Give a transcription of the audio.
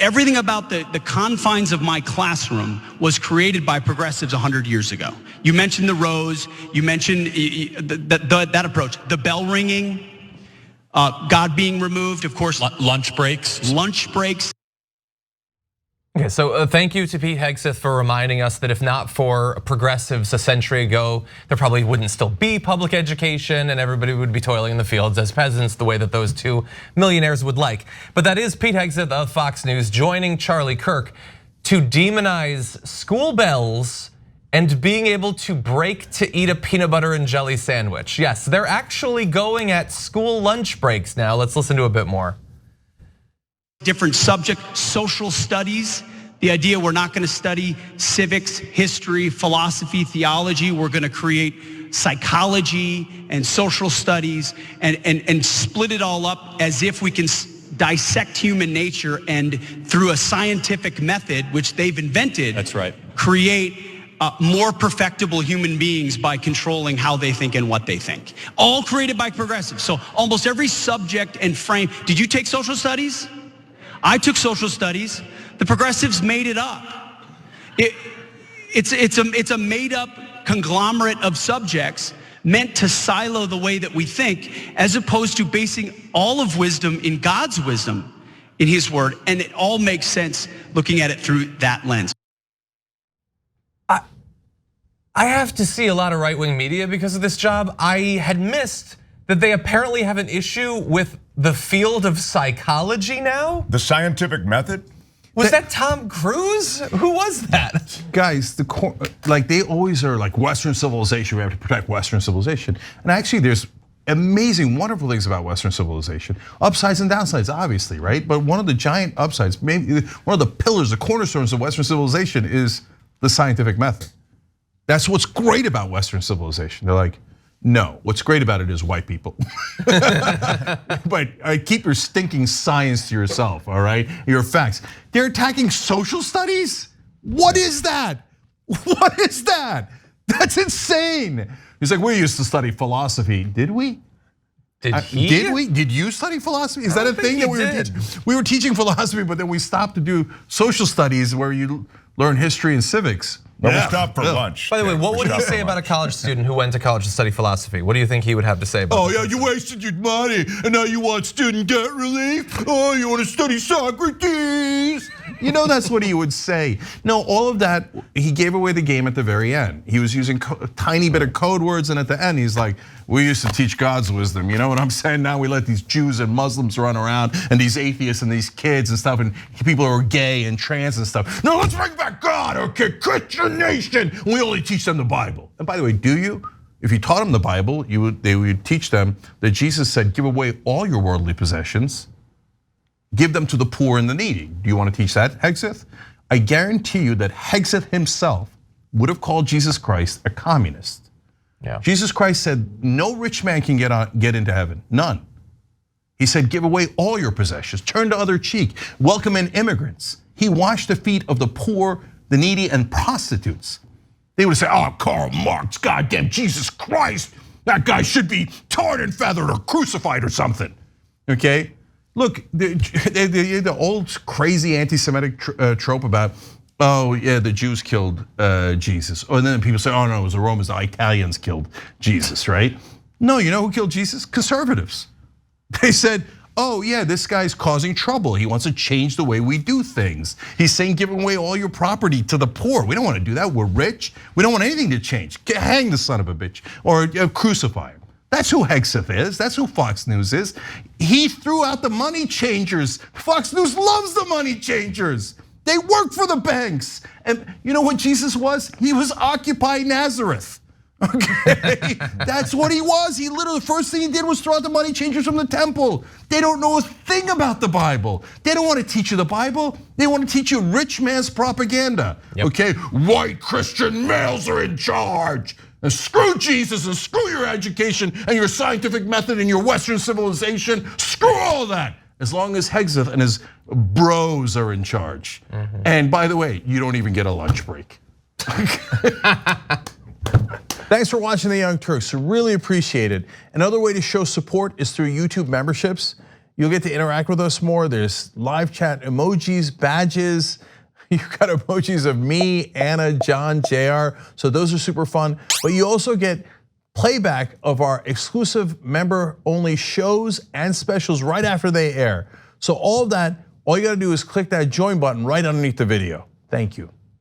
everything about the confines of my classroom was created by progressives 100 years ago. You mentioned the rows, you mentioned that approach, the bell ringing, God being removed, of course. Lunch breaks. Lunch breaks. Okay, so thank you to Pete Hegseth for reminding us that if not for progressives a century ago, there probably wouldn't still be public education and everybody would be toiling in the fields as peasants the way that those two millionaires would like. But that is Pete Hegseth of Fox News joining Charlie Kirk to demonize school bells and being able to break to eat a peanut butter and jelly sandwich. Yes, they're actually going at school lunch breaks now. Let's listen to a bit more. Different subject, social studies. The idea we're not going to study civics, history, philosophy, theology. We're going to create psychology and social studies and split it all up as if we can dissect human nature and through a scientific method, which they've invented. That's right. Create more perfectible human beings by controlling how they think and what they think. All created by progressives. So almost every subject and frame. Did you take social studies? I took social studies. The progressives made it up. It's a made up conglomerate of subjects meant to silo the way that we think, as opposed to basing all of wisdom in God's wisdom, in his word. And it all makes sense looking at it through that lens. I have to see a lot of right-wing media because of this job. I had missed that they apparently have an issue with the field of psychology now. The scientific method? Was that Tom Cruise? Who was that? Guys, they always are like Western civilization. We have to protect Western civilization. And actually there's amazing, wonderful things about Western civilization. Upsides and downsides, obviously, right? But one of the giant upsides, maybe one of the pillars, the cornerstones of Western civilization is the scientific method. That's what's great about Western civilization. They're like, no, what's great about it is white people. But keep your stinking science to yourself, all right? Your facts. They're attacking social studies? What is that? What is that? That's insane. He's like, we used to study philosophy. Did we? Did we? Did you study philosophy? Is that a thing that we were teaching? We were teaching philosophy, but then we stopped to do social studies where you learn history and civics. But we stopped for lunch. By the way, what would he say about a college student who went to college to study philosophy? What do you think he would have to say about Oh yeah, you wasted your money and now you want student debt relief? Oh, you want to study Socrates? You know that's what he would say. No, all of that, he gave away the game at the very end. He was using a tiny bit of code words, and at the end he's like, we used to teach God's wisdom. You know what I'm saying? Now we let these Jews and Muslims run around and these atheists and these kids and stuff and people who are gay and trans and stuff. No, let's bring back God, okay, Christian nation. We only teach them the Bible. And by the way, do you? If you taught them the Bible, they would teach them that Jesus said, give away all your worldly possessions, give them to the poor and the needy. Do you want to teach that, Hegseth? I guarantee you that Hegseth himself would have called Jesus Christ a communist. Yeah. Jesus Christ said, no rich man can get into heaven, none. He said, give away all your possessions, turn the other cheek, welcome in immigrants. He washed the feet of the poor, the needy, and prostitutes. They would say, oh, Karl Marx, goddamn Jesus Christ, that guy should be tarred and feathered or crucified or something, okay? Look, the old crazy anti-Semitic trope about, oh yeah, the Jews killed Jesus. And then people say, oh no, it was the Romans, the Italians killed Jesus, right? No, you know who killed Jesus? Conservatives. They said, oh yeah, this guy's causing trouble. He wants to change the way we do things. He's saying give away all your property to the poor. We don't want to do that, we're rich. We don't want anything to change. Hang the son of a bitch or crucify him. That's who Hegseth is, that's who Fox News is. He threw out the money changers. Fox News loves the money changers. They work for the banks. And you know what Jesus was? He was Occupy Nazareth. Okay, that's what he was. He literally, the first thing he did was throw out the money changers from the temple. They don't know a thing about the Bible. They don't want to teach you the Bible. They want to teach you rich man's propaganda. Yep. Okay, white Christian males are in charge. And screw Jesus and screw your education and your scientific method and your Western civilization. Screw all that. As long as Hegseth and his bros are in charge. Mm-hmm. And by the way, you don't even get a lunch break. Thanks for watching The Young Turks, really appreciate it. Another way to show support is through YouTube memberships. You'll get to interact with us more. There's live chat emojis, badges. You've got emojis of me, Anna, John, JR. So those are super fun. But you also get playback of our exclusive member-only shows and specials right after they air. So all of that, all you gotta do is click that join button right underneath the video. Thank you.